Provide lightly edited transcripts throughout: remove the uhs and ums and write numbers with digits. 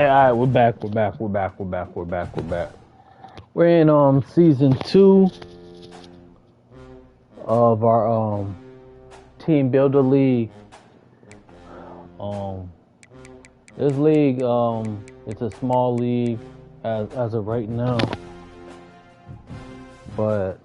All right, we're back. We're in season 2 of our Team Builder League. Um, this league it's a small league as of right now, but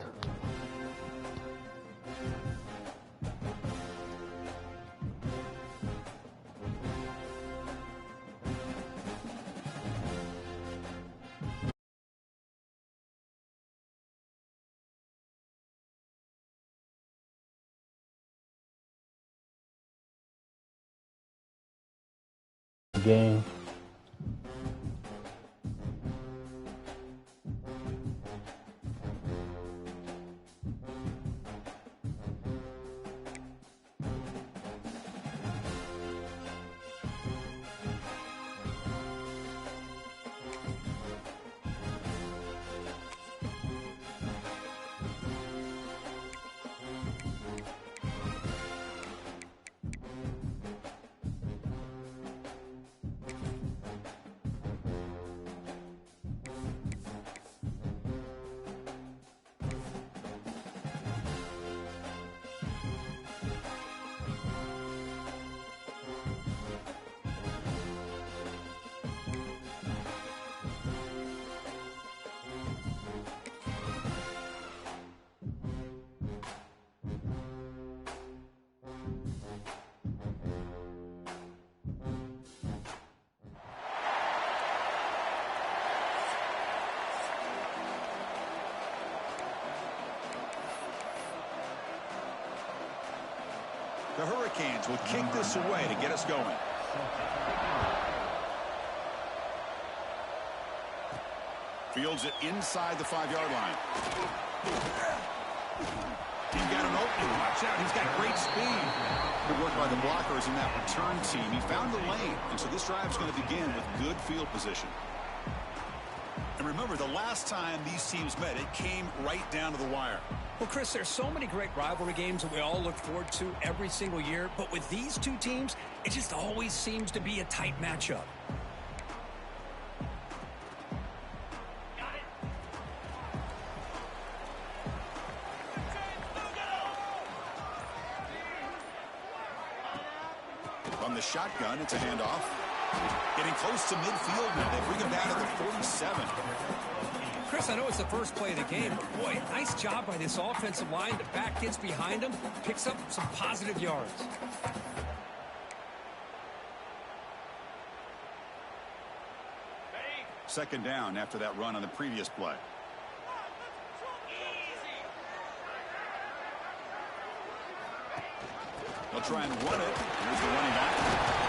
game. The Hurricanes will kick this away to get us going. Fields it inside the 5-yard line. He got an opening. Watch out. He's got great speed. Good work by the blockers in that return team. He found the lane, and so this drive's going to begin with good field position. And remember, the last time these teams met, it came right down to the wire. Well, Chris, there's so many great rivalry games that we all look forward to every single year, but with these two teams, it just always seems to be a tight matchup. From the shotgun, it's a handoff. Getting close to midfield now. They bring him down at the 47. Chris, I know it's the first play of the game, but boy, nice job by this offensive line. The back gets behind him, picks up some positive yards. Second down after that run on the previous play. They'll try and run it. Here's the running back.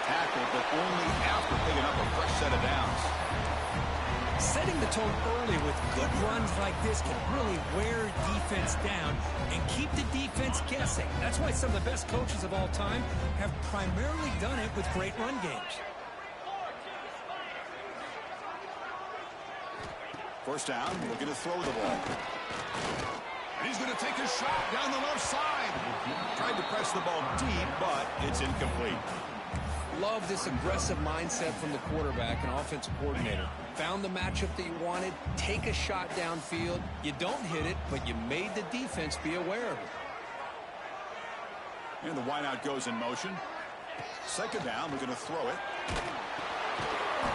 Tackle, but only after picking up a fresh set of downs. Setting the tone early with good runs like this can really wear defense down and keep the defense guessing. That's why some of the best coaches of all time have primarily done it with great run games. First down, looking to throw the ball. And he's going to take a shot down the left side. Tried to press the ball deep, but it's incomplete. Love this aggressive mindset from the quarterback and offensive coordinator. Found the matchup that you wanted, take a shot downfield. You don't hit it, but you made the defense be aware of it. And the wideout goes in motion. Second down, we're going to throw it.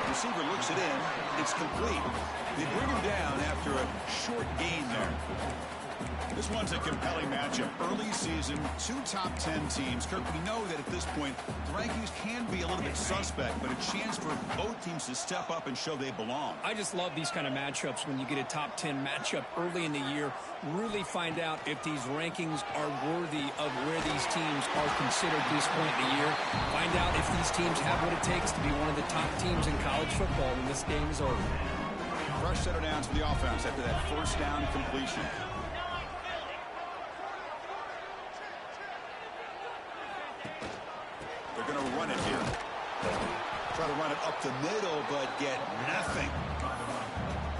Receiver looks it in. It's complete. They bring him down after a short gain there. This one's a compelling matchup. Early season, 2 top 10 teams. Kirk, we know that at this point, the rankings can be a little bit suspect, but a chance for both teams to step up and show they belong. I just love these kind of matchups when you get a top 10 matchup early in the year. Really find out if these rankings are worthy of where these teams are considered this point in the year. Find out if these teams have what it takes to be one of the top teams in college football when this game is over. Fresh set of downs for the offense after that first down completion. They're going to run it here. Try to run it up the middle, but get nothing.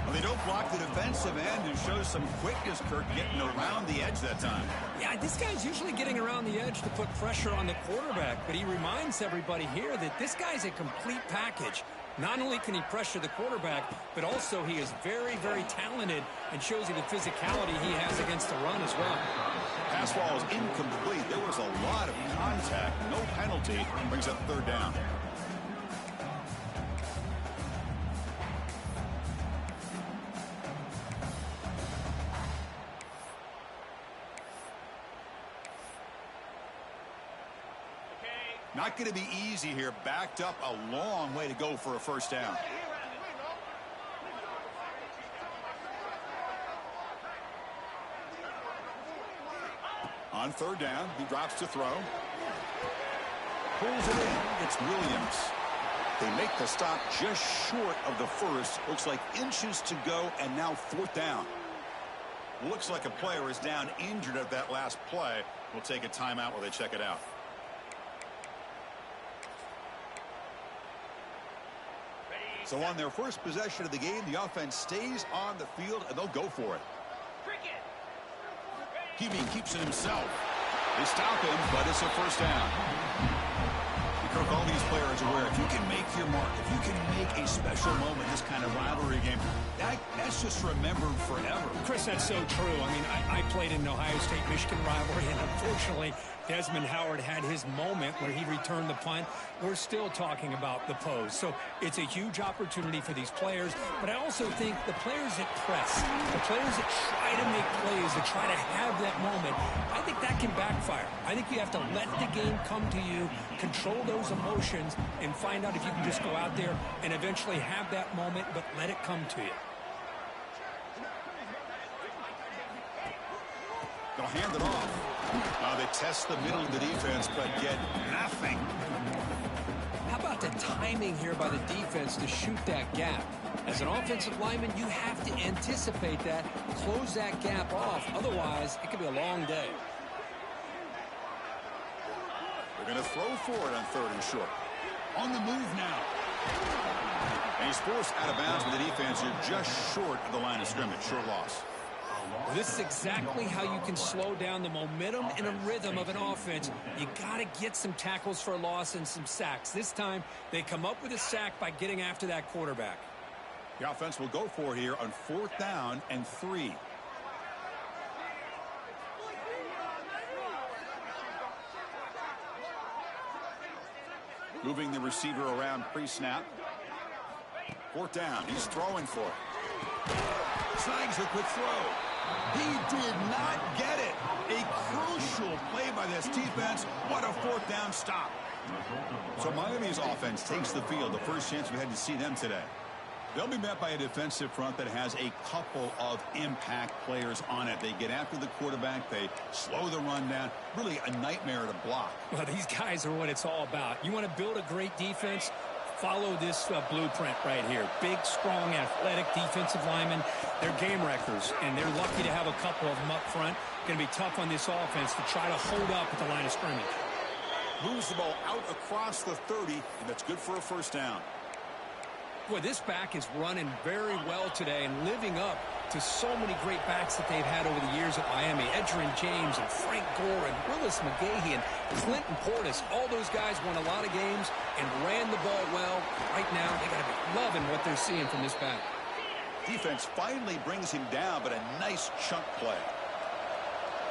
Well, they don't block the defensive end and show some quickness, Kirk, getting around the edge that time. Yeah, this guy's usually getting around the edge to put pressure on the quarterback, but he reminds everybody here that this guy's a complete package. Not only can he pressure the quarterback, but also he is very, very talented and shows you the physicality he has against the run as well. Pass ball is incomplete. There was a lot of contact. No penalty. Brings up third down. Not going to be easy here. Backed up a long way to go for a first down. On third down, he drops to throw. Pulls it in. It's Williams. They make the stop just short of the first. Looks like inches to go, and now fourth down. Looks like a player is down injured at that last play. We'll take a timeout while they check it out. So on their first possession of the game, the offense stays on the field, and they'll go for it. Beaman keeps it himself. They stop him, but it's a first down. Kirk, all these players are aware, if you can make your mark, if you can make a special moment, this kind of rivalry game, that's just remembered forever. Chris, that's so true. I mean, I played in an Ohio State-Michigan rivalry, and unfortunately, Desmond Howard had his moment where he returned the punt. We're still talking about the pose. So it's a huge opportunity for these players, but I also think the players that press, the players that try to make plays, that try to have that moment, I think that can backfire. I think you have to let the game come to you, control those emotions, and find out if you can just go out there and eventually have that moment, but let it come to you. They'll hand it off. They test the middle of the defense, but get nothing. How about the timing here by the defense to shoot that gap? As an offensive lineman, you have to anticipate that, close that gap off. Otherwise, it could be a long day. They're going to throw for it on third and short. On the move now. And he's forced out of bounds with the defense. You're just short of the line of scrimmage. Short loss. This is exactly how you can slow down the momentum and a rhythm of an offense. You got to get some tackles for a loss and some sacks. This time, they come up with a sack by getting after that quarterback. The offense will go for it here on fourth down and 3. Moving the receiver around pre-snap. Fourth down. He's throwing for it. Snags a quick throw. He did not get it. A crucial play by this defense. What a fourth down stop. So Miami's offense takes the field. The first chance we had to see them today. They'll be met by a defensive front that has a couple of impact players on it. They get after the quarterback. They slow the run down. Really a nightmare to block. Well, these guys are what it's all about. You want to build a great defense? Follow this blueprint right here. Big, strong, athletic defensive linemen. They're game wreckers, and they're lucky to have a couple of them up front. Going to be tough on this offense to try to hold up at the line of scrimmage. Moves the ball out across the 30, and that's good for a first down. Boy, this back is running very well today and living up to so many great backs that they've had over the years at Miami. Edgerrin James and Frank Gore and Willis McGahee and Clinton Portis. All those guys won a lot of games and ran the ball well. Right now, they got to be loving what they're seeing from this back. Defense finally brings him down, but a nice chunk play.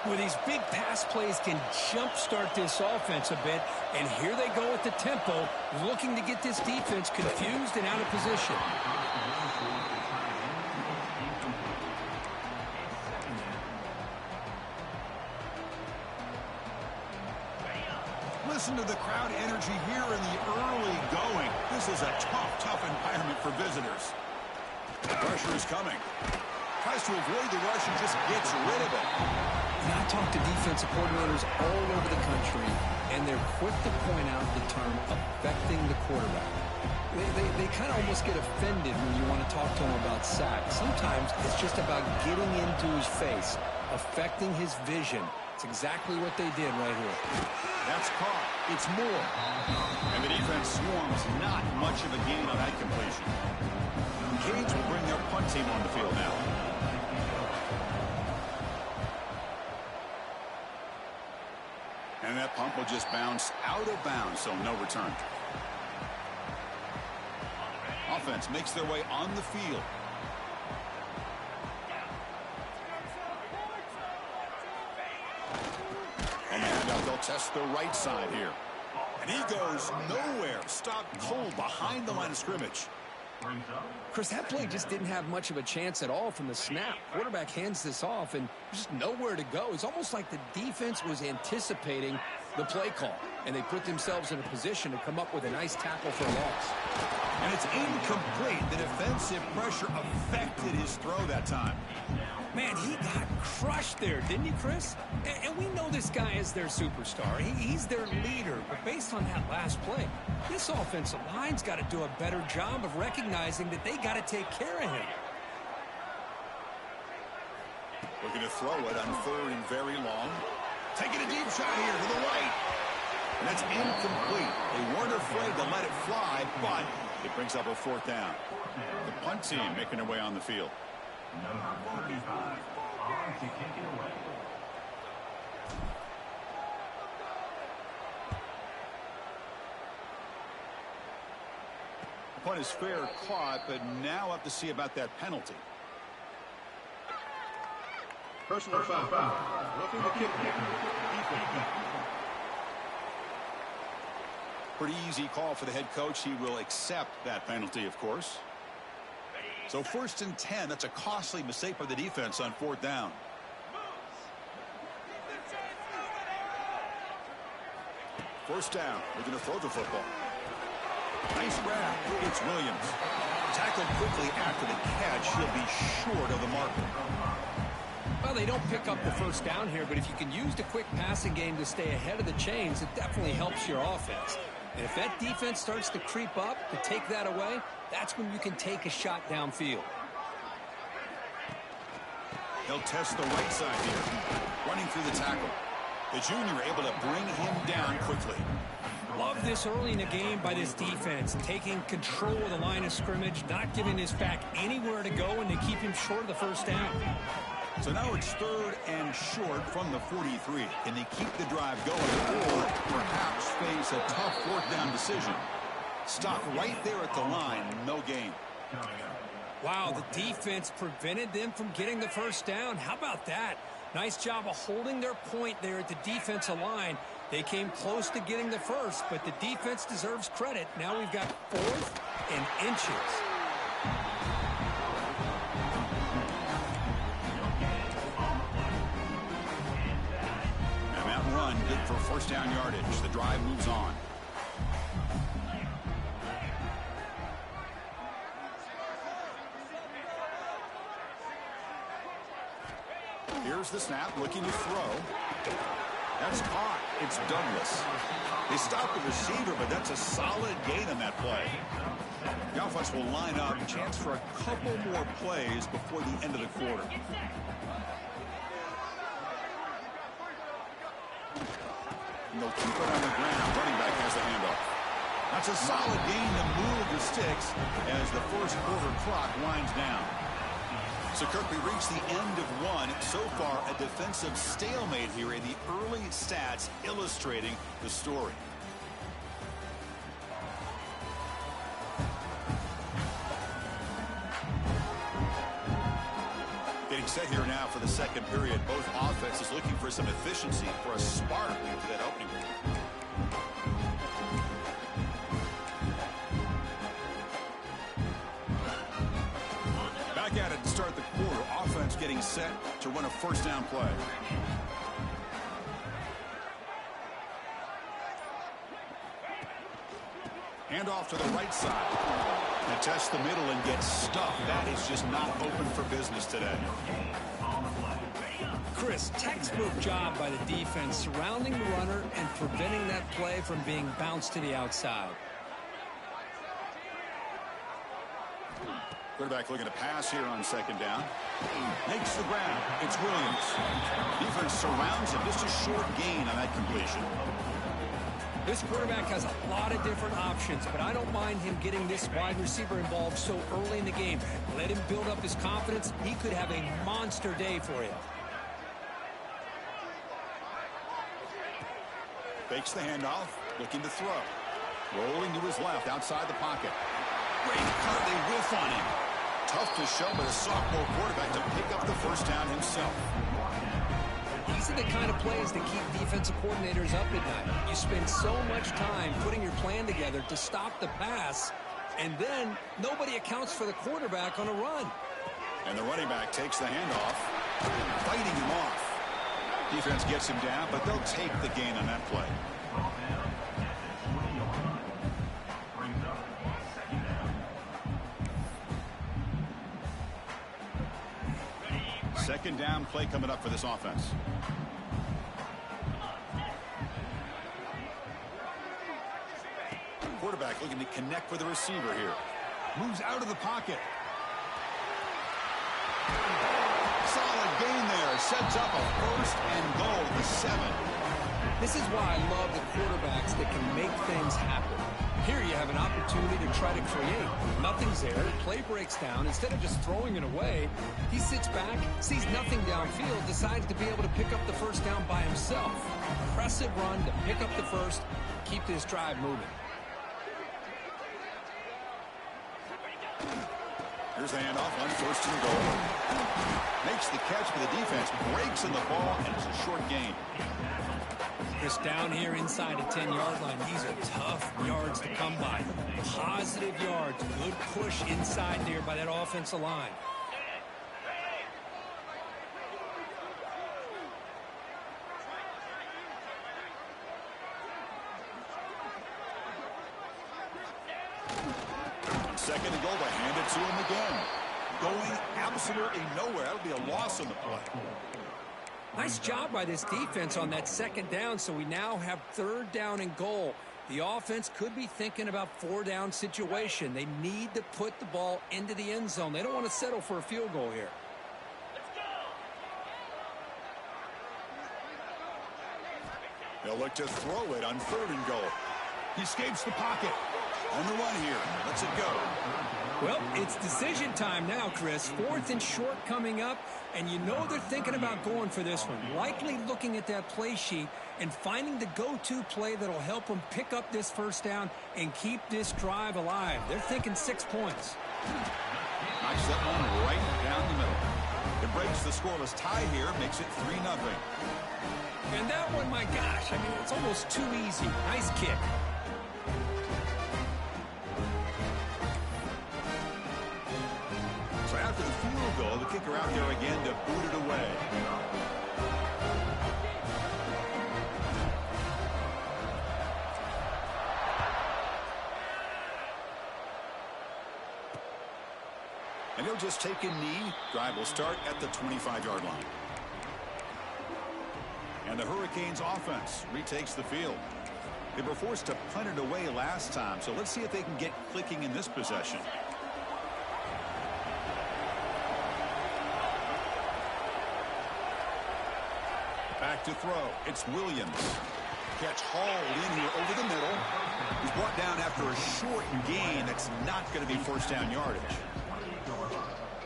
Well, these big pass plays can jumpstart this offense a bit, and here they go at the tempo, looking to get this defense confused and out of position. Listen to the crowd energy here in the early going. This is a tough environment for visitors. Pressure is coming. Tries to avoid the rush and just gets rid of it. And I talk to defensive coordinators all over the country, and they're quick to point out the term affecting the quarterback. They kind of almost get offended when you want to talk to them about sacks. Sometimes it's just about getting into his face, affecting his vision. It's exactly what they did right here. That's caught. It's more. And the defense swarms not much of a gain on that completion. Canes will bring their punt team on the field now. And that punt will just bounce out of bounds, so no return. Offense makes their way on the field. And they'll test the right side here. And he goes nowhere. Stopped cold behind the line of scrimmage. Chris, that play just didn't have much of a chance at all from the snap. Quarterback hands this off, and just nowhere to go. It's almost like the defense was anticipating the play call, and they put themselves in a position to come up with a nice tackle for a loss. And it's incomplete. The defensive pressure affected his throw that time. Man, he got crushed there, didn't he, Chris? And we know this guy is their superstar. He's their leader. But based on that last play, this offensive line's got to do a better job of recognizing that they got to take care of him. Looking to throw it on 3rd and very long. Taking a deep shot here to the right. And that's incomplete. They weren't afraid to let it fly, but it brings up a 4th down. The punt team making their way on the field. Number 45, on to kick it away. The punt is fair caught, but now up to see about that penalty. Personal foul. Roughing the kick. Pretty easy call for the head coach. He will accept that penalty, of course. So 1st and 10. That's a costly mistake by the defense on 4th down. First down. They're going to throw the football. Nice grab. It's Williams. Tackled quickly after the catch. He'll be short of the marker. Well, they don't pick up the first down here, but if you can use the quick passing game to stay ahead of the chains, it definitely helps your offense. And if that defense starts to creep up to take that away, that's when you can take a shot downfield. He'll test the right side here. Running through the tackle. The junior able to bring him down quickly. Love this early in the game by this defense, taking control of the line of scrimmage, not giving his back anywhere to go, and they keep him short of the first down. So now it's 3rd and short from the 43. Can they keep the drive going or perhaps face a tough 4th down decision? Stop right there at the line. No gain. Wow, the defense prevented them from getting the first down. How about that? Nice job of holding their point there at the defensive line. They came close to getting the first, but the defense deserves credit. Now we've got 4th and inches. Run good for first down yardage. The drive moves on. Here's the snap, looking to throw. That's caught. It's Douglas. They stopped the receiver, but that's a solid gain on that play. The offense will line up. Chance for a couple more plays before the end of the quarter. And they'll keep it on the ground. Running back has the handoff. That's a solid gain to move the sticks as the first quarter clock winds down. So, Kirk, we reached the end of one. So far, a defensive stalemate here in the early stats illustrating the story. Getting set here now for the second period. Both offenses looking for some efficiency, for a spark into that opening. Back at it to start the quarter. Offense getting set to run a first down play. Hand off to the right side. And test the middle and get stuffed. That is just not open for business today. Chris, textbook job by the defense surrounding the runner and preventing that play from being bounced to the outside. Quarterback looking to pass here on second down. Makes the grab. It's Williams. Defense surrounds him. Just a short gain on that completion. This quarterback has a lot of different options, but I don't mind him getting this wide receiver involved so early in the game. Let him build up his confidence. He could have a monster day for you. Fakes the handoff, looking to throw. Rolling to his left, outside the pocket. Great cut, they whiff on him. Tough to show, but a sophomore quarterback to pick up the first down himself. These are the kind of plays that keep defensive coordinators up at night. You spend so much time putting your plan together to stop the pass, and then nobody accounts for the quarterback on a run. And the running back takes the handoff, fighting him off. Defense gets him down, but they'll take the gain on that play. Second down play coming up for this offense. Quarterback looking to connect with the receiver here. Moves out of the pocket. Solid gain there. Sets up a first and goal at the 7. This is why I love the quarterbacks that can make things happen. Here you have an opportunity to try to create. Nothing's there. Play breaks down. Instead of just throwing it away, he sits back, sees nothing downfield, decides to be able to pick up the first down by himself. Impressive run to pick up the first, keep this drive moving. Here's the handoff on first and goal. Makes the catch, but the defense breaks in the ball, and it's a short gain. Chris, down here inside the 10-yard line, these are tough yards to come by. Positive yards, good push inside there by that offensive line. Second and goal, to hand it to him again. Going absolutely nowhere. That'll be a loss on the play. Nice job by this defense on that second down, so we now have third down and goal. The offense could be thinking about 4-down situation. They need to put the ball into the end zone. They don't want to settle for a field goal here. They'll look to throw it on third and goal. He escapes the pocket. On the run here. Lets it go. Well, it's decision time now, Chris. Fourth and short coming up, and you know they're thinking about going for this one. Likely looking at that play sheet and finding the go-to play that'll help them pick up this first down and keep this drive alive. They're thinking 6 points. Knocks that one right down the middle. It breaks the scoreless tie here, makes it 3-0. And that one, my gosh, I mean, it's almost too easy. Nice kick. So after the field goal, the kicker out there again to boot it away. And he'll just take a knee. Drive will start at the 25-yard line. And the Hurricanes offense retakes the field. They were forced to punt it away last time, so let's see if they can get clicking in this possession. Back to throw. It's Williams. Catch hauled in here over the middle. He's brought down after a short gain. That's not going to be first down yardage.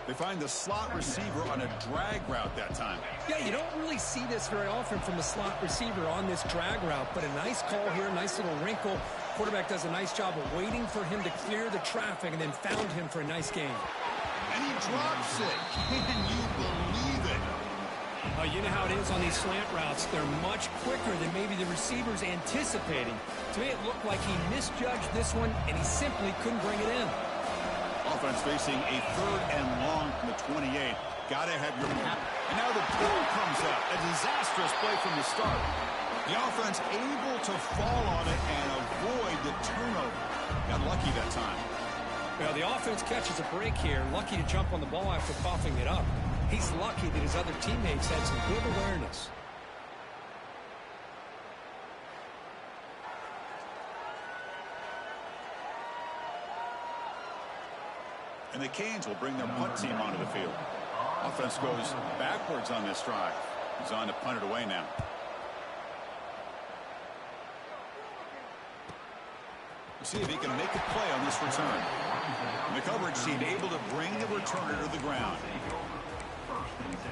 They find the slot receiver on a drag route that time. Yeah, you don't really see this very often from a slot receiver on this drag route, but a nice call here, nice little wrinkle. Quarterback does a nice job of waiting for him to clear the traffic and then found him for a nice gain. And he drops it. Can you believe it? You know how it is on these slant routes. They're much quicker than maybe the receiver's anticipating. To me, it looked like he misjudged this one, and he simply couldn't bring it in. Offense facing a third and long from the 28. Gotta have your cap. And now the ball comes out. A disastrous play from the start. The offense able to fall on it and avoid the turnover. Got lucky that time. Well, the offense catches a break here. Lucky to jump on the ball after coughing it up. He's lucky that his other teammates had some good awareness. And the Canes will bring their punt team onto the field. Offense goes backwards on this drive. He's on to punt it away now. see if he can make a play on this return. And the coverage team able to bring the returner to the ground.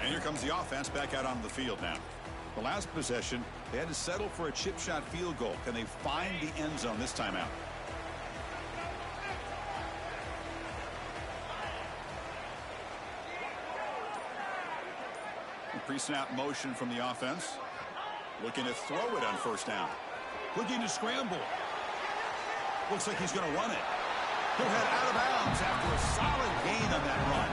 And here comes the offense back out onto the field now. The last possession, they had to settle for a chip shot field goal. Can they find the end zone this time out? Pre-snap motion from the offense. Looking to throw it on first down. Looking to scramble. Looks like he's going to run it. He'll head out of bounds after a solid gain on that run.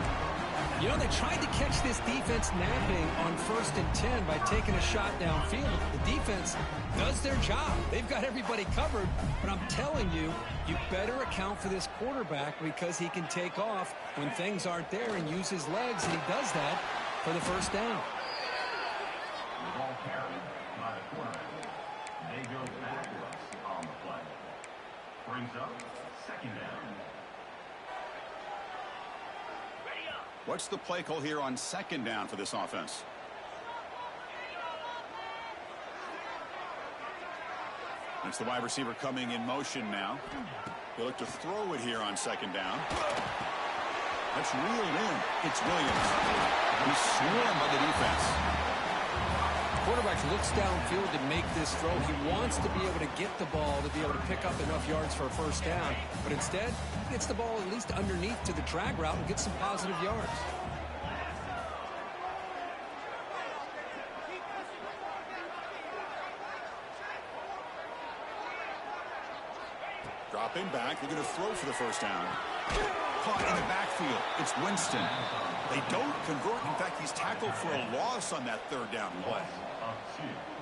You know, they tried to catch this defense napping on 1st and 10 by taking a shot downfield. The defense does their job. They've got everybody covered, but I'm telling you, you better account for this quarterback because he can take off when things aren't there and use his legs, and he does that for the first down. The ball carried by the quarterback. They go backwards on the play. Brings up 2nd down. What's the play call here on 2nd down for this offense? It's the wide receiver coming in motion now. They look to throw it here on 2nd down. That's reeled in. It's Williams. He's swarmed by the defense. Quarterback looks downfield to make this throw. He wants to be able to get the ball to be able to pick up enough yards for a first down. But instead, he gets the ball at least underneath to the drag route and gets some positive yards. Dropping back. They're going to throw for the first down. Caught in the backfield. It's Winston. They don't convert. In fact, he's tackled for a loss on that 3rd down play.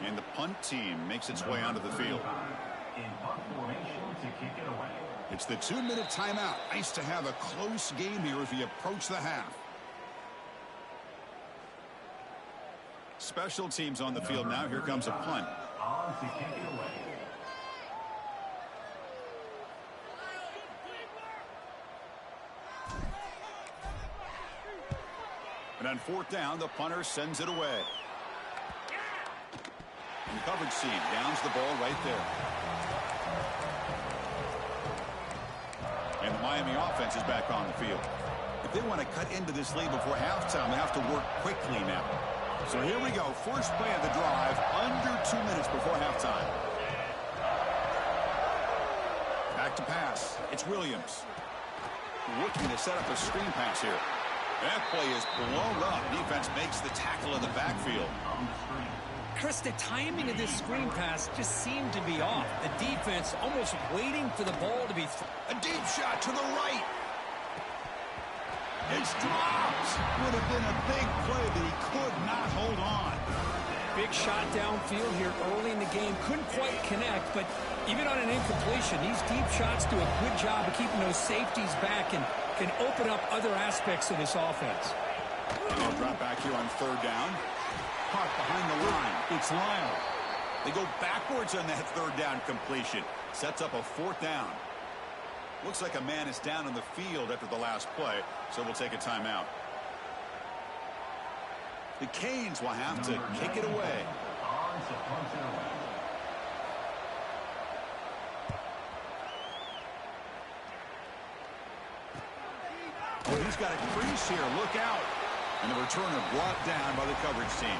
And the punt team makes its way onto the field. In punt formation to kick it away. It's the 2-minute timeout. Nice to have a close game here as we approach the half. Special teams on the field now. Here comes a punt. On to kick it away. And on 4th down, the punter sends it away. And the coverage team downs the ball right there. And the Miami offense is back on the field. If they want to cut into this lead before halftime, they have to work quickly now. So here we go. First play of the drive, under 2 minutes before halftime. Back to pass. It's Williams. Looking to set up a screen pass here. That play is blown up. Defense makes the tackle in the backfield. Chris, the timing of this screen pass just seemed to be off. The defense almost waiting for the ball to be a deep shot to the right. It's dropped. Would have been a big play, but he could not hold on. Big shot downfield here early in the game. Couldn't quite connect, but even on an incompletion, these deep shots do a good job of keeping those safeties back and can open up other aspects of this offense. And they'll drop back here on 3rd down. Caught behind the line. It's Lyle. They go backwards on that 3rd down completion. Sets up a 4th down. Looks like a man is down on the field after the last play, so we'll take a timeout. The Canes will have to kick it away. On to punt it away. Oh, he's got a crease here. Look out. And the returner brought down by the coverage team.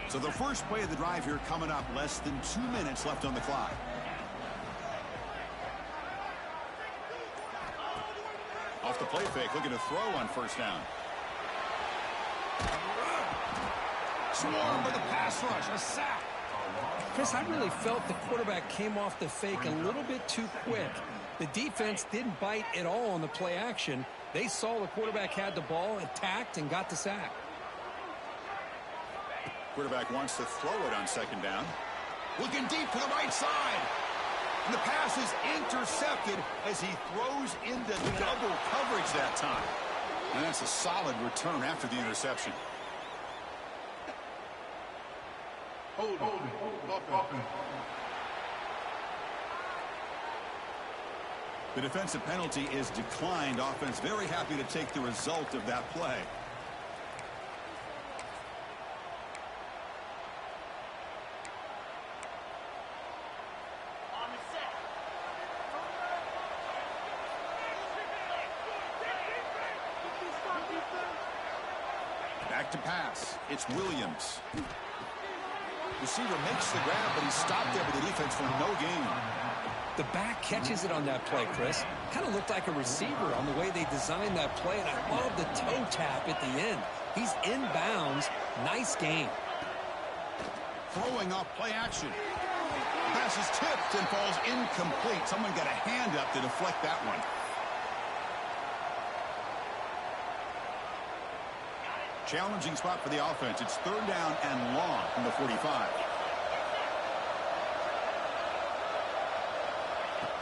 So the first play of the drive here coming up. Less than 2 minutes left on the clock. Off the play fake, looking to throw on first down. Swarmed by the pass rush, a sack. Chris, I really felt the quarterback came off the fake a little bit too quick. The defense didn't bite at all on the play action. They saw the quarterback had the ball, attacked, and got the sack. Quarterback wants to throw it on 2nd down. Looking deep to the right side. And the pass is intercepted as he throws into double coverage that time. And that's a solid return after the interception. Hold it. The defensive penalty is declined. Offense very happy to take the result of that play. back to pass. It's Williams. Receiver makes the grab, but he's stopped there by the defense for no gain. The back catches it on that play, Chris. Kind of looked like a receiver on the way they designed that play, and I love the toe tap at the end. He's inbounds. Nice game. Throwing off play action. Pass is tipped and falls incomplete. Someone got a hand up to deflect that one. Challenging spot for the offense. It's 3rd down and long from the 45.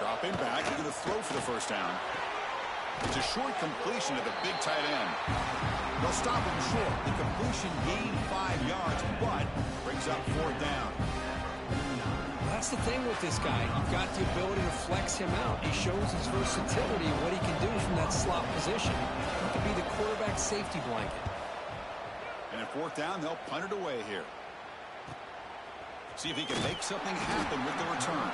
Dropping back. He's going to throw for the first down. It's a short completion to the big tight end. They'll stop him short. The completion gained 5 yards, but brings up 4th down. That's the thing with this guy. You've got the ability to flex him out. He shows his versatility and what he can do from that slot position. He could be the quarterback safety blanket. And at 4th down, they'll punt it away here. See if he can make something happen with the return.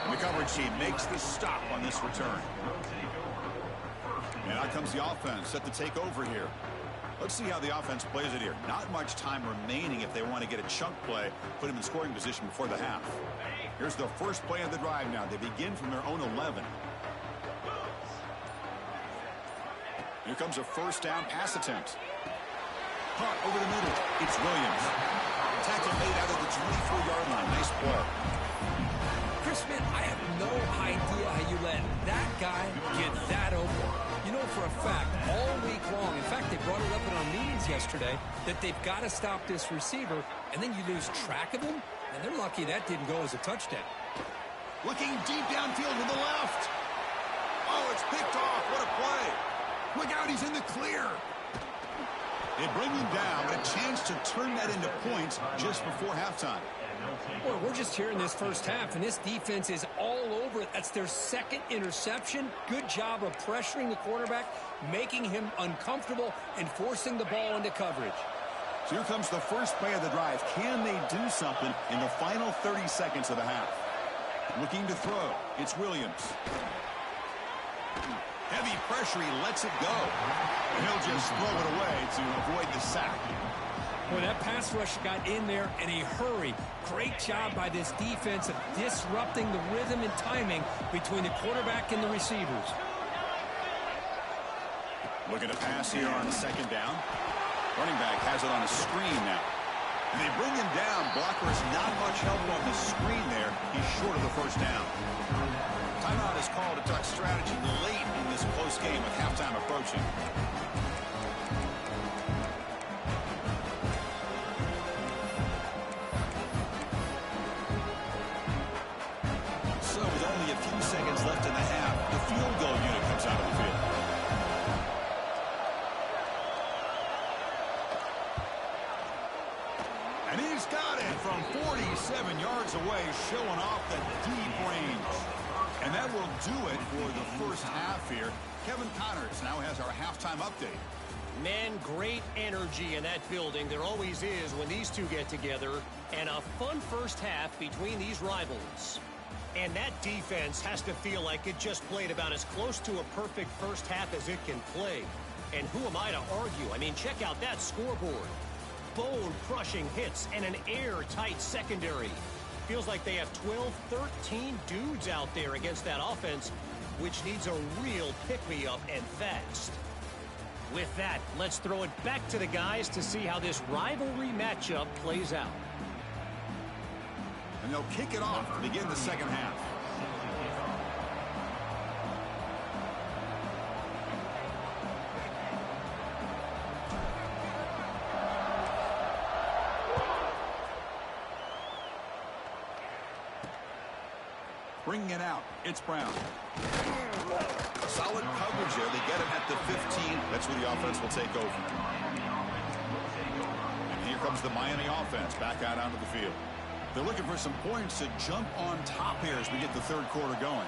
And the coverage team makes the stop on this return. And out comes the offense set to take over here. Let's see how the offense plays it here. Not much time remaining if they want to get a chunk play, put him in scoring position before the half. Here's the first play of the drive now. They begin from their own 11. Here comes a 1st down pass attempt. Punt over the middle. It's Williams. Tackle made out of the 24-yard line. Nice play. Chris, man, I have no idea how you let that guy get that open. You know for a fact, all week long, in fact, they brought it up in our meetings yesterday, that they've got to stop this receiver, and then you lose track of him, and they're lucky that didn't go as a touchdown. Looking deep downfield to the left. Oh, it's picked off. What a play. Look out, he's in the clear. They bring him down, but a chance to turn that into points just before halftime. Well, we're just here in this first half, and this defense is all over it. That's their 2nd interception. Good job of pressuring the quarterback, making him uncomfortable, and forcing the ball into coverage. So here comes the first play of the drive. Can they do something in the final 30 seconds of the half? Looking to throw. It's Williams. Heavy pressure. He lets it go. And he'll just throw it away to avoid the sack. Well, that pass rush got in there in a hurry. Great job by this defense of disrupting the rhythm and timing between the quarterback and the receivers. Looking to pass here on 2nd down. Running back has it on a screen now. And they bring him down. Blockers not much help on the screen there. He's short of the first down. Timeout is called to talk strategy late in this close game with halftime approaching. So with only a few seconds left in the half, the field goal unit comes out of the field. And he's got it from 47 yards away, showing off the deep range. And that will do it for the first half here. Kevin Connors now has our halftime update. Man, great energy in that building. There always is when these two get together. And a fun first half between these rivals. And that defense has to feel like it just played about as close to a perfect first half as it can play. And who am I to argue? I mean, check out that scoreboard. Bone-crushing hits and an airtight secondary. Feels like they have 12, 13 dudes out there against that offense, which needs a real pick-me-up and fast. With that, let's throw it back to the guys to see how this rivalry matchup plays out. And they'll kick it off to begin the second half. Bringing it out, it's Brown. Solid coverage there. They get him at the 15. That's where the offense will take over. And here comes the Miami offense back out onto the field. They're looking for some points to jump on top here as we get the third quarter going.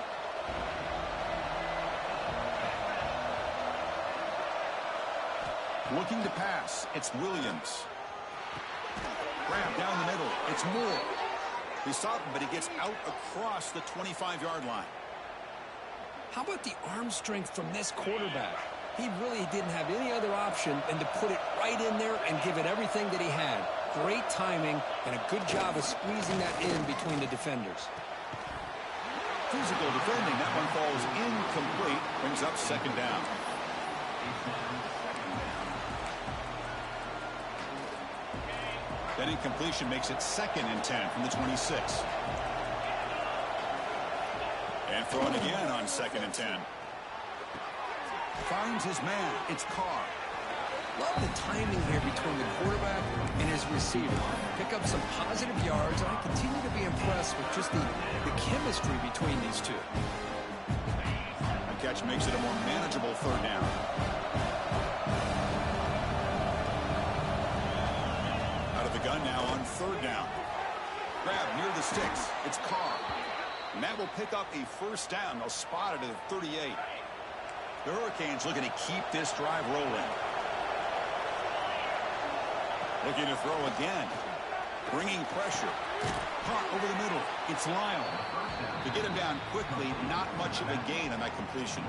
Looking to pass, it's Williams. Grab down the middle, it's Moore. He stopped him, but he gets out across the 25-yard line. How about the arm strength from this quarterback? He really didn't have any other option than to put it right in there and give it everything that he had. Great timing and a good job of squeezing that in between the defenders. Physical defending. That one falls incomplete. Brings up second down. That incompletion makes it 2nd and 10 from the 26. And throwing again on 2nd and 10. Finds his man. It's Carr. Love the timing here between the quarterback and his receiver. Pick up some positive yards, and I continue to be impressed with just the chemistry between these two. The catch makes it a more manageable 3rd down. Out of the gun now on 3rd down. Grab near the sticks. It's Carr. And that will pick up a 1st down. They'll spot it at the 38. The Hurricanes looking to keep this drive rolling. Looking to throw again. Bringing pressure. Caught over the middle. It's Lyle. To get him down quickly, not much of a gain on that completion.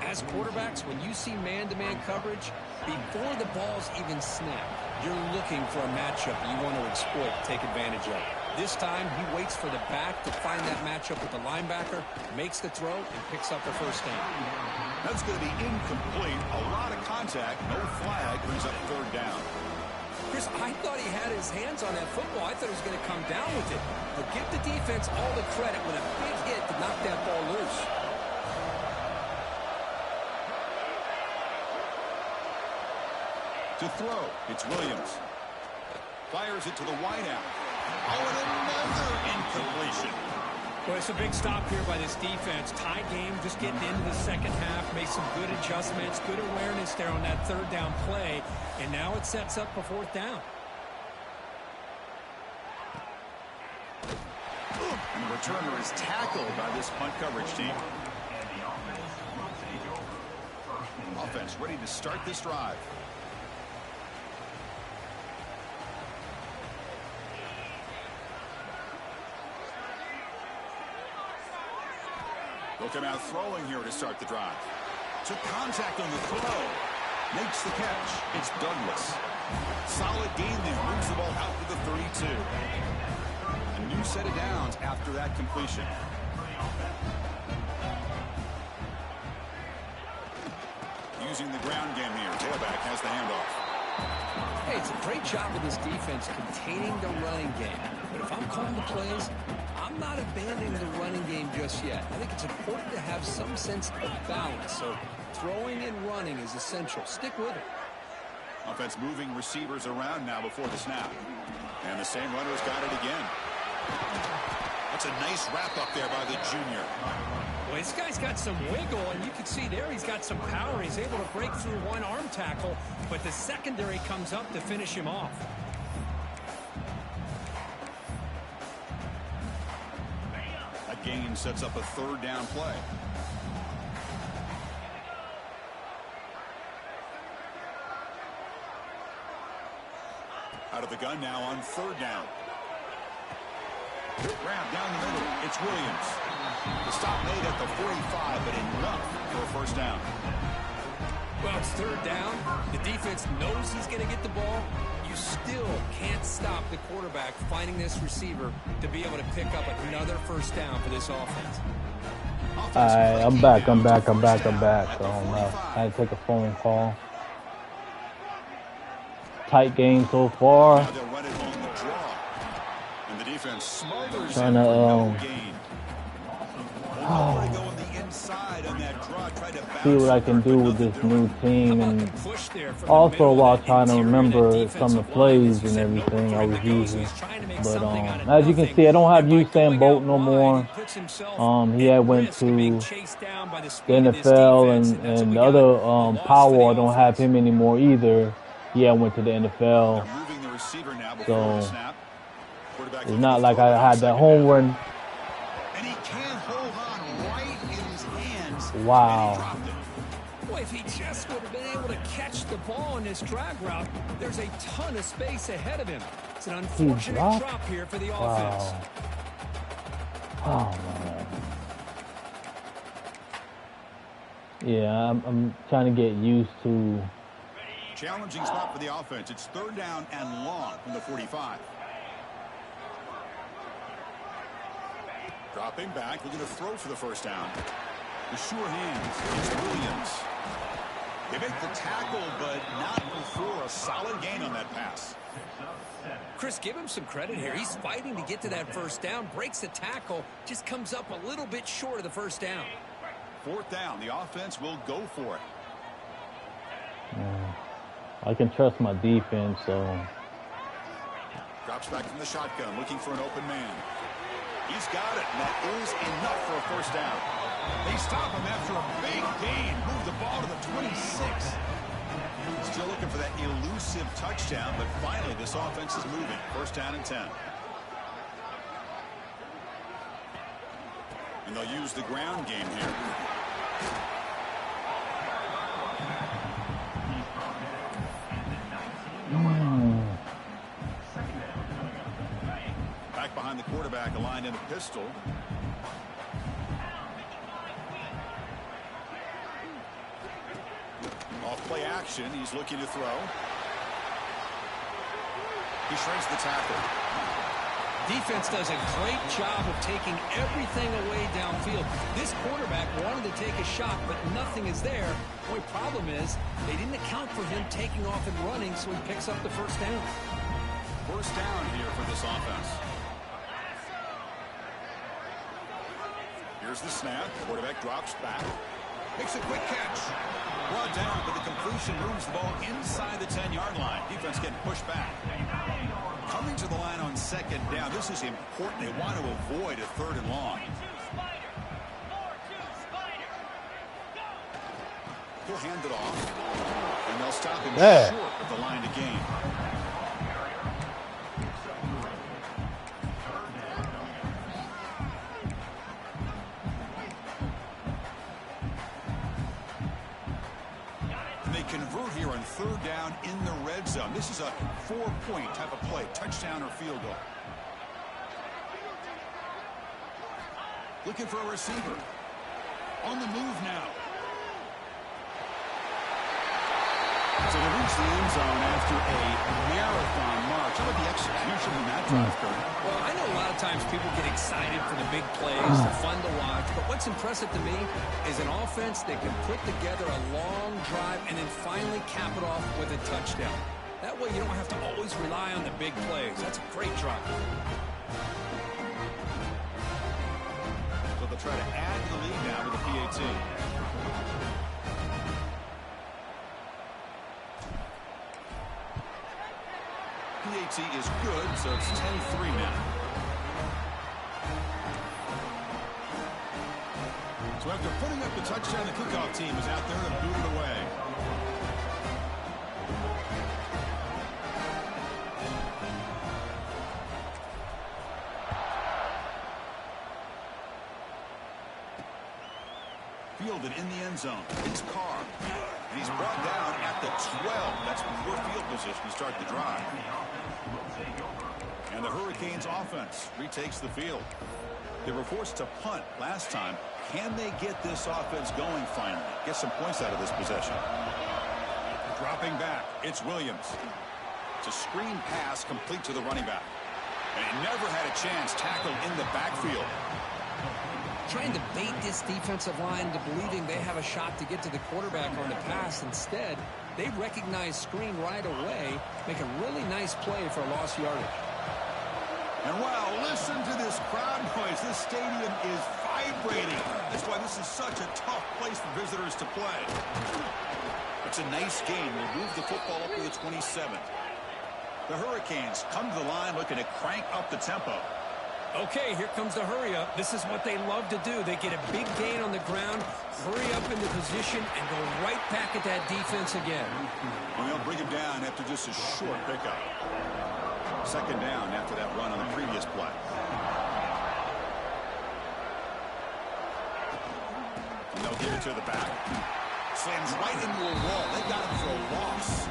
As quarterbacks, when you see man-to-man coverage, before the balls even snap, you're looking for a matchup you want to exploit, take advantage of. This time, he waits for the back to find that matchup with the linebacker, makes the throw, and picks up the 1st down. That's going to be incomplete. A lot of contact. No flag. Brings up 3rd down. Chris, I thought he had his hands on that football. I thought he was going to come down with it. But give the defense all the credit with a big hit to knock that ball loose. To throw, it's Williams. Fires it to the wideout. Oh, and another incompletion. Well, it's a big stop here by this defense. Tie game, just getting into the 2nd half. Made some good adjustments, good awareness there on that 3rd down play. And now it sets up a 4th down. And the returner is tackled by this punt coverage team. Offense ready to start this drive. They'll come out throwing here to start the drive. Took contact on the throw. Makes the catch. It's Douglas. Solid gain there. Moves the ball out to the 32. A new set of downs after that completion. Using the ground game here. Tailback has the handoff. Hey, it's a great job of this defense containing the running game. But if I'm calling the plays, I'm not abandoning the running game just yet. I think it's important to have some sense of balance. So throwing and running is essential. Stick with it. Offense moving receivers around now before the snap. And the same runner's got it again. That's a nice wrap up there by the junior. Well, this guy's got some wiggle, and you can see there he's got some power. He's able to break through one arm tackle, but the secondary comes up to finish him off. That gain sets up a 3rd down play. Out of the gun now on 3rd down. Grab down the middle. It's Williams. The stop made at the 45, but enough for a 1st down. Well, it's 3rd down. The defense knows he's going to get the ball. You still can't stop the quarterback finding this receiver to be able to pick up another 1st down for this offense. Alright, I'm back. Oh no, I had to take a phone call. Tight game so far. Now they'll run it on the draw. And the defense smothers Trying him to, for no gain. Well, go on the inside on that draw, try to see what I can do with this new team, and also while trying to remember some of the plays and everything I was using. But as you can see, I don't have Usain Bolt no more. He had went to the NFL, and the other Powell, I don't have him anymore either. He had went to the NFL. So it's not like I had that home run. And he can't hold on right in his hands. Wow. Boy, if he just would have been able to catch the ball in this drag route, there's a ton of space ahead of him. It's an unfortunate drop here for the offense. Oh, man. Yeah, I'm trying to get used to. Challenging spot for the offense. It's 3rd down and long from the 45. Dropping back, looking to throw for the 1st down. The sure hands. It's Williams. They make the tackle, but not before a solid gain on that pass. Chris, give him some credit here. He's fighting to get to that 1st down, breaks the tackle, just comes up a little bit short of the 1st down. 4th down. The offense will go for it. I can trust my defense, so. Drops back from the shotgun, looking for an open man. He's got it, and that is enough for a 1st down. They stop him after a big gain. Move the ball to the 26. Still looking for that elusive touchdown, but finally this offense is moving. 1st down and 10. And they'll use the ground game here. Back behind the quarterback, aligned in a pistol. Off play action, he's looking to throw. He shreds the tackle. Defense does a great job of taking everything away downfield. This quarterback wanted to take a shot, but nothing is there. The only problem is they didn't account for him taking off and running, so he picks up the 1st down. 1st down here for this offense. Here's the snap. Quarterback drops back. Makes a quick catch. Brought down, but the completion moves the ball inside the 10-yard line. Defense getting pushed back. Coming to the line on 2nd down. This is important. They want to avoid a 3rd and long. He'll hand it off. And they'll stop him short of the line to gain. Convert here on 3rd down in the red zone. This is a 4-point type of play, touchdown or field goal. Looking for a receiver. On the move now. So they reach the end zone after a marathon march. How about the execution in that drive, Kurt? Well, I know a lot of times people get excited for the big plays. They're fun to watch. But what's impressive to me is an offense that can put together a long drive and then finally cap it off with a touchdown. That way you don't have to always rely on the big plays. That's a great drive. So they'll try to add to the lead now with the PAT. PAT is good, so it's 10-3 now. So after putting up the touchdown, the kickoff team is out there to boot it away. Fielded in the end zone. It's Carr. And he's brought down at the 12. That's poor field position to start the drive. And the Hurricanes offense retakes the field. They were forced to punt last time. Can they get this offense going finally? Get some points out of this possession. Dropping back. It's Williams. It's a screen pass complete to the running back. And he never had a chance tackled in the backfield. Trying to bait this defensive line into believing they have a shot to get to the quarterback on the pass. Instead, they recognize screen right away, make a really nice play for a lost yardage. And wow, listen to this crowd noise. This stadium is vibrating. That's why this is such a tough place for visitors to play. It's a nice game. We'll move the football up to the 27th. The Hurricanes come to the line looking to crank up the tempo. Okay, here comes the hurry up. This is what they love to do. They get a big gain on the ground, hurry up into position, and go right back at that defense again. And they'll bring him down after just a short pickup. 2nd down after that run on the previous play. And they'll give it to the back. Slams right into a wall. They got him for a loss.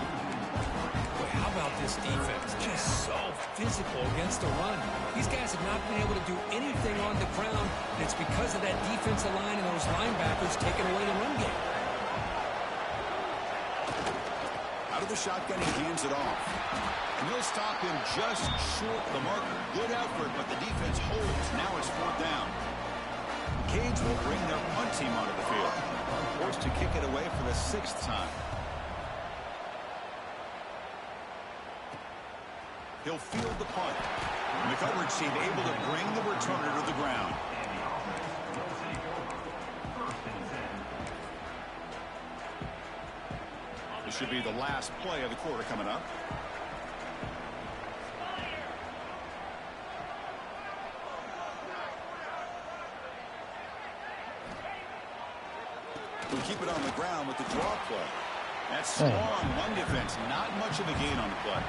Boy, how about this defense? Just so physical against the run. These guys have not been able to do anything on the ground, and it's because of that defensive line and those linebackers taking away the run game. Out of the shotgun, he hands it off. And he'll stop him just short of the marker. Good effort, but the defense holds. Now it's 4th down. Canes will bring their punt team onto the field. Forced to kick it away for the 6th time. He'll field the punt. And the coverage team able to bring the returner to the ground. This should be the last play of the quarter coming up. We keep it on the ground with the draw play. That's strong run defense. Not much of a gain on the play.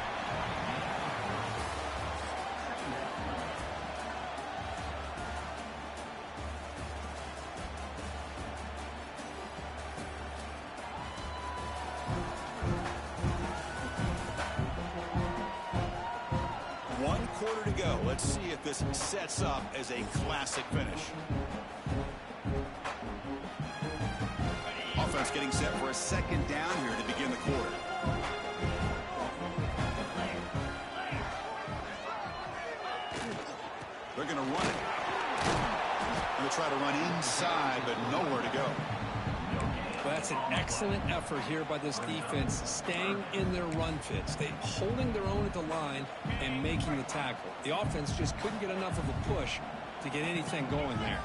One quarter to go. Let's see if this sets up as a classic finish. Offense getting set for a 2nd down here to begin the quarter. They're going to run it. They'll try to run inside, but nowhere to go. Well, that's an excellent effort here by this defense, staying in their run fits. They holding their own at the line and making the tackle. The offense just couldn't get enough of a push to get anything going there.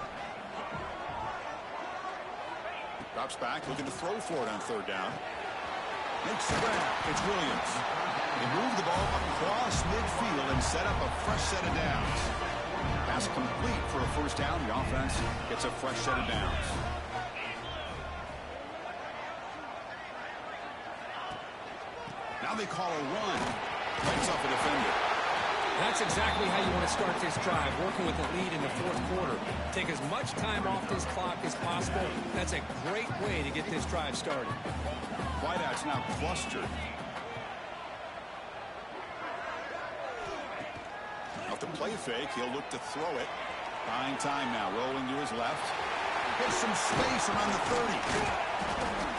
Drops back, looking to throw for it on 3rd down. Makes the grab. It's Williams. They move the ball across midfield and set up a fresh set of downs. Pass complete for a 1st down. The offense gets a fresh set of downs. Now they call a run. Breaks off a defender. That's exactly how you want to start this drive, working with the lead in the 4th quarter. Take as much time off this clock as possible. That's a great way to get this drive started. Wideout's now clustered. Off the play fake, he'll look to throw it. Buying time now, rolling to his left. Gets some space around the 30.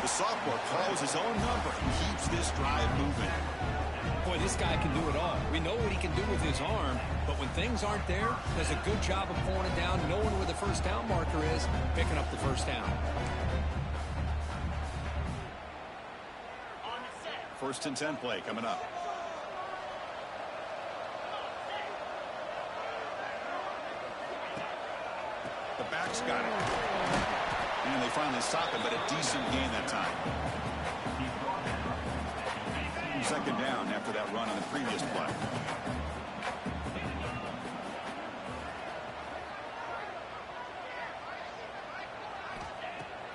The sophomore calls his own number and keeps this drive moving. Boy, this guy can do it all. We know what he can do with his arm, but when things aren't there, does a good job of pulling it down, knowing where the 1st down marker is, picking up the 1st down. 1st and 10 play coming up. The back's got it. And they finally stop it, but a decent gain that time. 2nd down after that run on the previous play.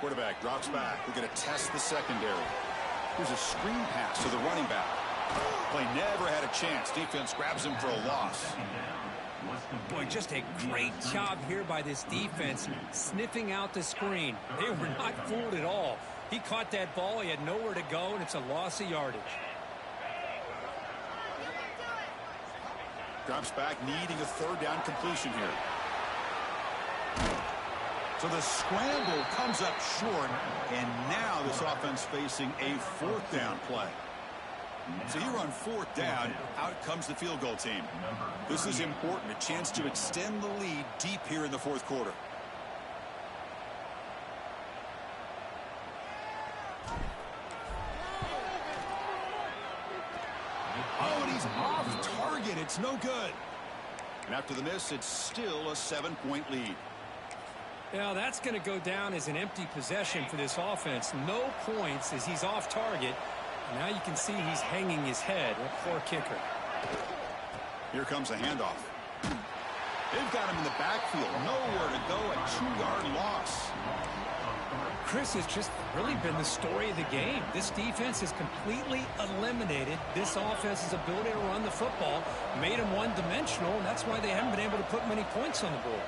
Quarterback drops back. We're going to test the secondary. Here's a screen pass to the running back. Play never had a chance. Defense grabs him for a loss. Boy, just a great job here by this defense, sniffing out the screen. They were not fooled at all. He caught that ball. He had nowhere to go, and it's a loss of yardage. Drops back, needing a 3rd down completion here. So the scramble comes up short, and now this offense facing a 4th down play. So here on 4th down, out comes the field goal team. This is important, a chance to extend the lead deep here in the 4th quarter. Oh, and he's off target. It's no good. And after the miss, it's still a 7-point lead. Yeah, that's going to go down as an empty possession for this offense. No points as he's off target. And now you can see he's hanging his head. A poor kicker. Here comes a handoff. They've got him in the backfield. Nowhere to go. A 2-yard loss. Chris has just really been the story of the game. This defense has completely eliminated this offense's ability to run the football, made them one-dimensional, and that's why they haven't been able to put many points on the board.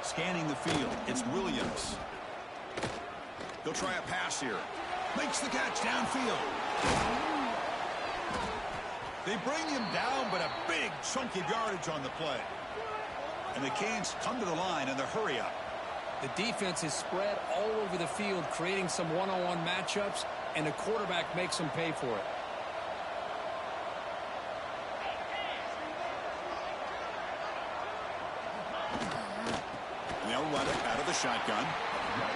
Scanning the field, it's Williams. He'll try a pass here. Makes the catch downfield. They bring him down, but a big chunk of yardage on the play. And the Canes come to the line in the hurry-up. The defense is spread all over the field, creating some one-on-one matchups. and the quarterback makes him pay for it. They'll run it out of the shotgun.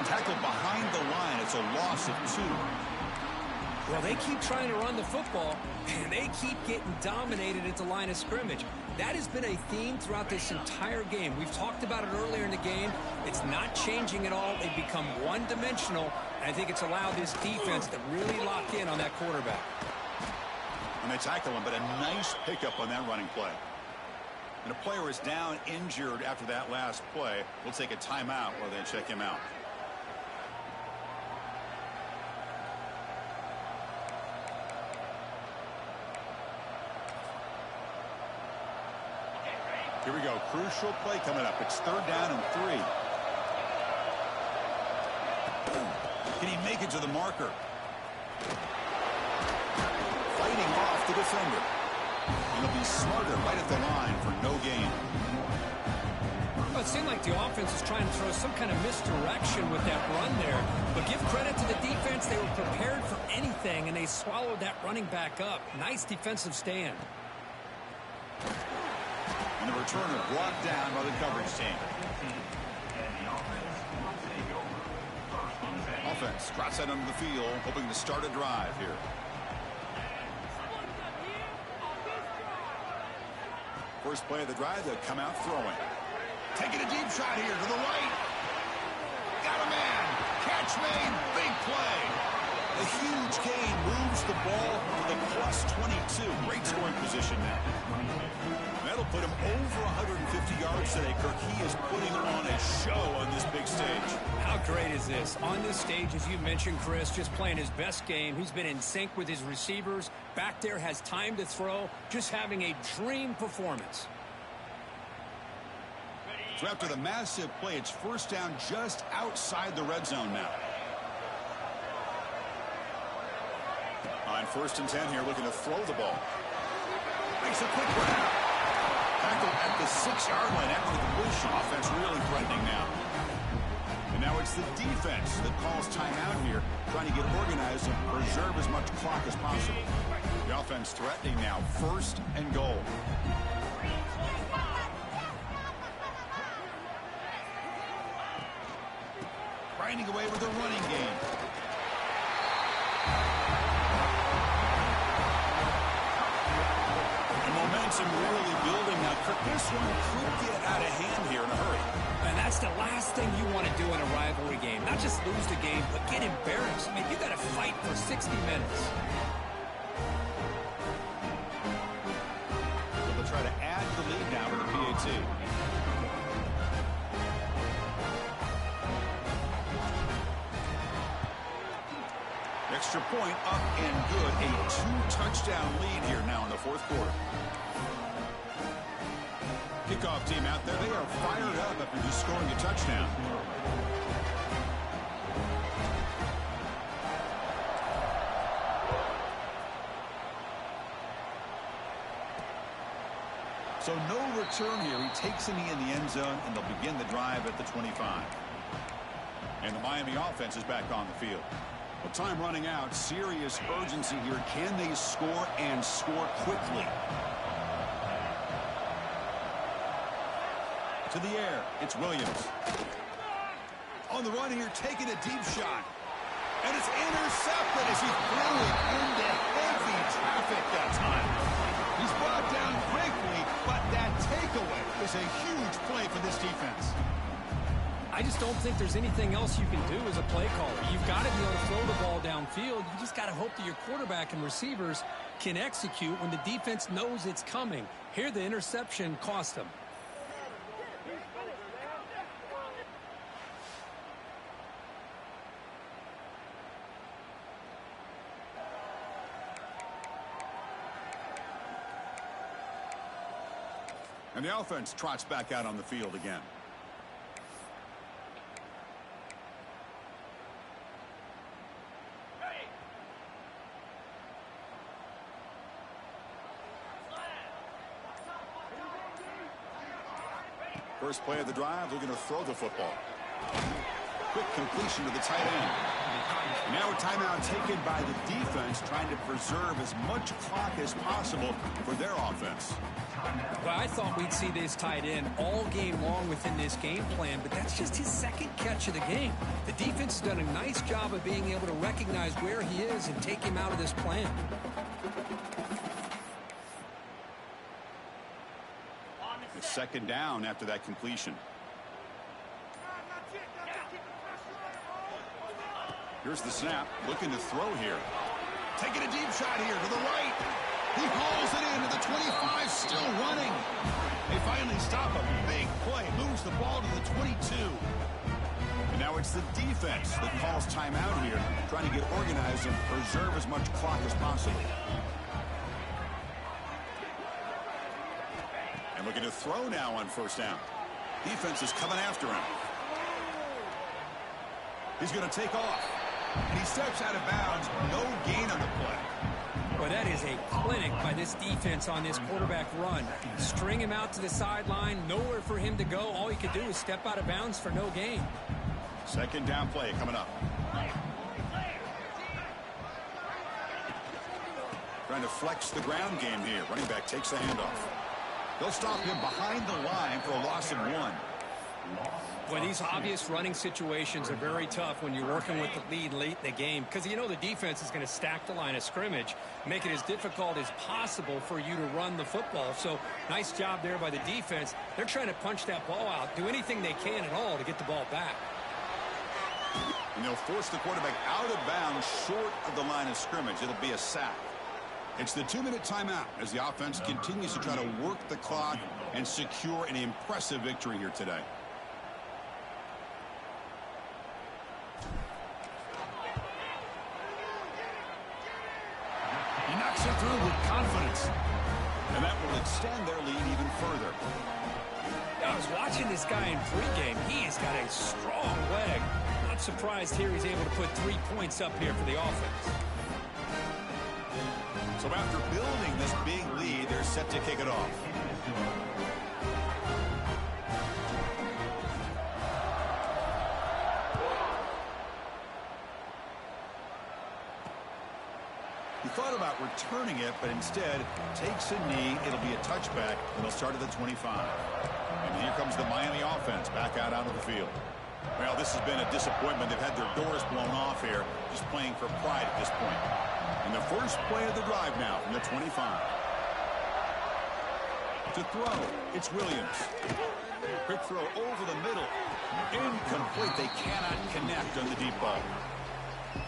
Tackle behind the line. It's a loss of 2. Well, they keep trying to run the football, and they keep getting dominated at the line of scrimmage. That has been a theme throughout this entire game. We've talked about it earlier in the game. It's not changing at all. They've become one-dimensional, and I think it's allowed this defense to really lock in on that quarterback. And they tackle him, but a nice pickup on that running play. And a player is down injured after that last play. We'll take a timeout while they check him out. Here we go. Crucial play coming up. It's 3rd down and 3. Can he make it to the marker? Fighting off the defender. And he'll be smarter right at the line for no gain. Well, it seemed like the offense was trying to throw some kind of misdirection with that run there. But give credit to the defense. They were prepared for anything, and they swallowed that running back up. Nice defensive stand. And the returner brought down by the coverage team. Offense drops that onto the field, hoping to start a drive here. First play of the drive, they'll come out throwing. Taking a deep shot here to the right. Got a man. Catch made. Big play. A huge gain moves the ball to the +22. Great scoring position now. That'll put him over 150 yards today, Kirk. He is putting on a show on this big stage. How great is this? On this stage, as you mentioned, Chris, just playing his best game. He's been in sync with his receivers. Back there, has time to throw. Just having a dream performance. So after the massive play, it's 1st down just outside the red zone now. On 1st and 10 here, looking to throw the ball. Makes a quick grab. Tackle at the 6-yard line after the completion. Offense really threatening now. And now it's the defense that calls timeout here, trying to get organized and preserve as much clock as possible. The offense threatening now, 1st and goal. Grinding away with a running game. And momentum really building now. This one could get out of hand here in a hurry. And that's the last thing you want to do in a rivalry game. Not just lose the game, but get embarrassed. I mean, you got to fight for 60 minutes. So they'll try to add the lead now with the PAT. Extra point up and good. A 2-touchdown lead here now in the 4th quarter. Kickoff team out there. They are fired up after just scoring a touchdown. So no return here. He takes it in the end zone, and they'll begin the drive at the 25. And the Miami offense is back on the field. Well, time running out. Serious urgency here. Can they score and score quickly? To the air. It's Williams. On the run here, taking a deep shot. And it's intercepted as he threw it into heavy traffic that time. He's brought down quickly, but that takeaway is a huge play for this defense. I just don't think there's anything else you can do as a play caller. You've got to be able to throw the ball downfield. You just got to hope that your quarterback and receivers can execute when the defense knows it's coming. Here, the interception cost them. And the offense trots back out on the field again. First play of the drive, looking to throw the football. Quick completion to the tight end. And now a timeout taken by the defense, trying to preserve as much clock as possible for their offense. Well, I thought we'd see this tight end all game long within this game plan, but that's just his second catch of the game. The defense has done a nice job of being able to recognize where he is and take him out of this plan. It's second down after that completion. Here's the snap, looking to throw here. Taking a deep shot here to the right. He hauls it in to the 25, still running. They finally stop a big play, moves the ball to the 22. And now it's the defense that calls timeout here, trying to get organized and preserve as much clock as possible. And looking to throw now on first down. Defense is coming after him. He's going to take off. And he steps out of bounds. No gain on the play. Well, that is a clinic by this defense on this quarterback run. String him out to the sideline. Nowhere for him to go. All he could do is step out of bounds for no gain. Second down play coming up. Trying to flex the ground game here. Running back takes the handoff. They'll stop him behind the line for a loss of 1. Well, these obvious running situations are very tough when you're working with the lead late in the game, because you know the defense is going to stack the line of scrimmage, make it as difficult as possible for you to run the football. So nice job there by the defense. They're trying to punch that ball out, do anything they can at all to get the ball back. And they'll force the quarterback out of bounds short of the line of scrimmage. It'll be a sack. It's the 2-minute timeout as the offense continues to try to work the clock and secure an impressive victory here today. He knocks it through with confidence. And that will extend their lead even further. I was watching this guy in pregame. He has got a strong leg. Not surprised here he's able to put 3 points up here for the offense. So after building this big lead, they're set to kick it off. He thought about returning it, but instead takes a knee. It'll be a touchback, and they'll start at the 25. And here comes the Miami offense back out onto the field. Well, this has been a disappointment. They've had their doors blown off here, just playing for pride at this point. And the first play of the drive now from the 25. To throw, it's Williams. Quick throw over the middle. Incomplete. They cannot connect on the deep ball.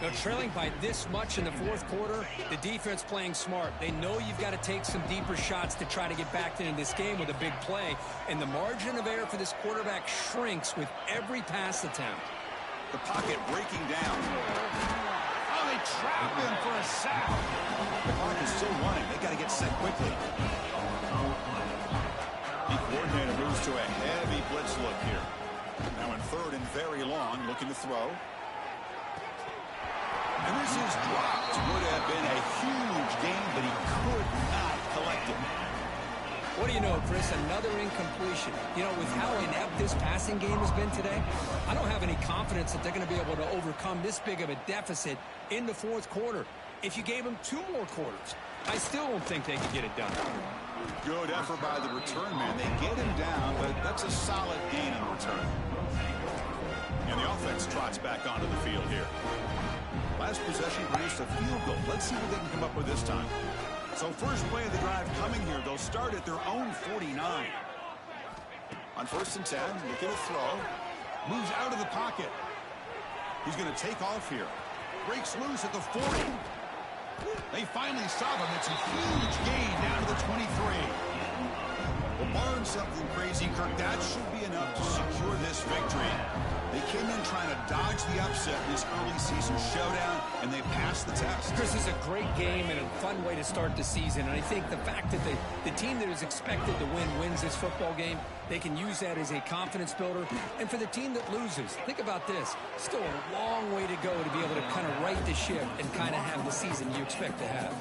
Now, trailing by this much in the fourth quarter, the defense playing smart. They know you've got to take some deeper shots to try to get back into this game with a big play. And the margin of error for this quarterback shrinks with every pass attempt. The pocket breaking down. Oh, they trap him for a sack. The clock is still running. They got to get set quickly. The coordinator moves to a heavy blitz look here. Now in third and very long, looking to throw. And this is dropped. Would have been a huge gain, but he could not collect it. What do you know, Chris? Another incompletion. You know, with how inept this passing game has been today, I don't have any confidence that they're going to be able to overcome this big of a deficit in the fourth quarter. If you gave them 2 more quarters, I still don't think they could get it done. Good effort by the return man. They get him down, but that's a solid gain in return. And the offense trots back onto the field here. Last possession produced a field goal. Let's see what they can come up with this time. So first play of the drive coming here. They'll start at their own 49. On first and 10, looking to throw. Moves out of the pocket. He's going to take off here. Breaks loose at the 40. They finally stop him. It's a huge gain down to the 23. Well, barring something crazy, Kirk, that should be enough to secure this victory. They came in trying to dodge the upset in this early season showdown, and they passed the test. Chris, this is a great game and a fun way to start the season. And I think the fact that the team that is expected to wins this football game, they can use that as a confidence builder. And for the team that loses, think about this. Still a long way to go to be able to kind of right the ship and kind of have the season you expect to have.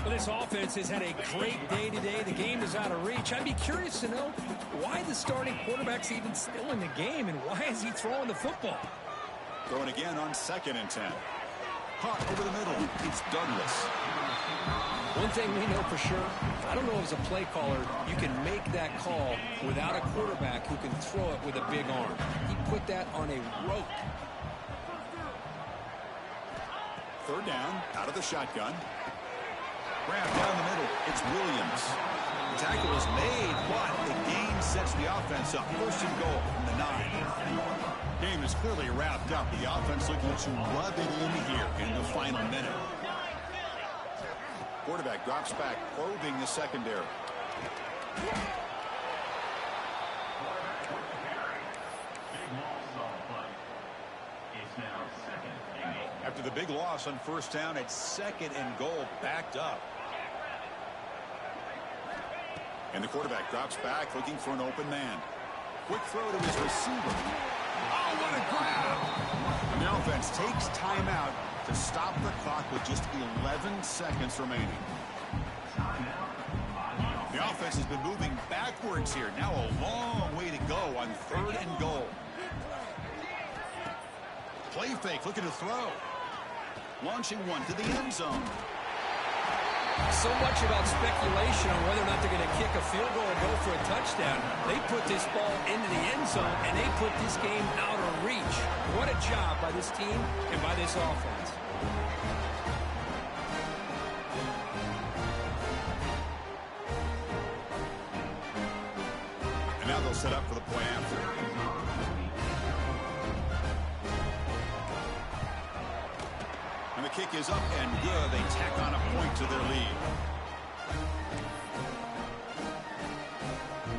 Well, this offense has had a great day today. The game is out of reach. I'd be curious to know why the starting quarterback's even still in the game and why is he throwing the football? Going again on second and 10. Caught over the middle. It's Douglas. One thing we know for sure, I don't know as a play caller, you can make that call without a quarterback who can throw it with a big arm. He put that on a rope. Third down, out of the shotgun. Grab down the middle. It's Williams. The tackle is made, but the gain sets the offense up. First and goal from the 9. Game is clearly wrapped up. The offense looking to rub it in here in the final minute. Quarterback drops back, probing the secondary. After the big loss on first down, it's second and goal, backed up. And the quarterback drops back, looking for an open man. Quick throw to his receiver. Oh, what a grab! And the offense takes timeout to stop the clock with just 11 seconds remaining. The offense has been moving backwards here. Now a long way to go on third and goal. Play fake, looking to throw. Launching one to the end zone. So much about speculation on whether or not they're going to kick a field goal or go for a touchdown. They put this ball into the end zone, and they put this game out of reach. What a job by this team and by this offense. And now they'll set up for the play after. And the kick is up and good. They tack on a point to their lead.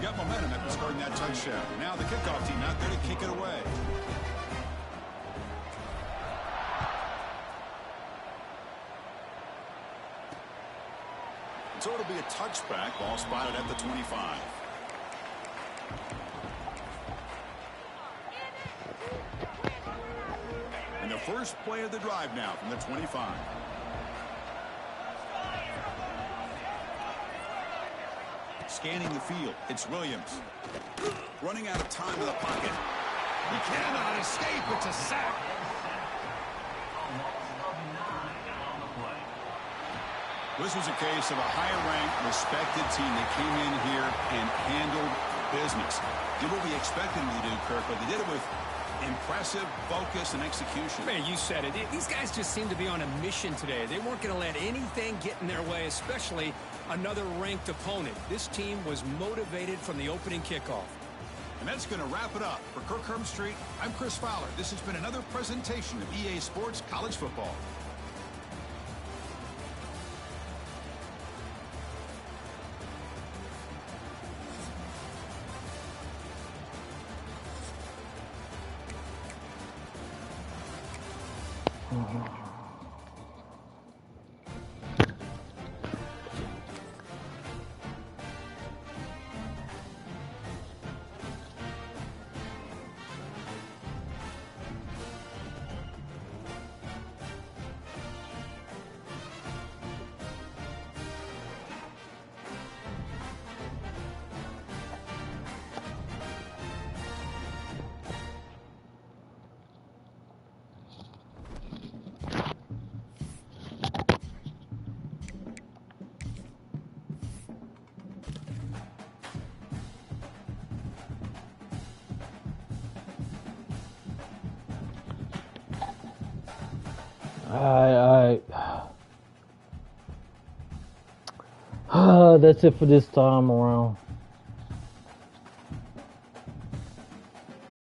Got momentum after scoring that touchdown. Now the kickoff team out there to kick it away. So it'll be a touchback. Ball spotted at the 25. And the first play of the drive now from the 25. Scanning the field, it's Williams. Running out of time in the pocket. He cannot escape. It's a sack. This was a case of a high-ranked, respected team that came in here and handled business. Did what we expected them to do, Kirk, but they did it with impressive focus and execution. Man, you said it. These guys just seem to be on a mission today. They weren't going to let anything get in their way, especially another ranked opponent. This team was motivated from the opening kickoff. And that's going to wrap it up. For Kirk Herbstreit, I'm Chris Fowler. This has been another presentation of EA Sports College Football. That's it for this time around.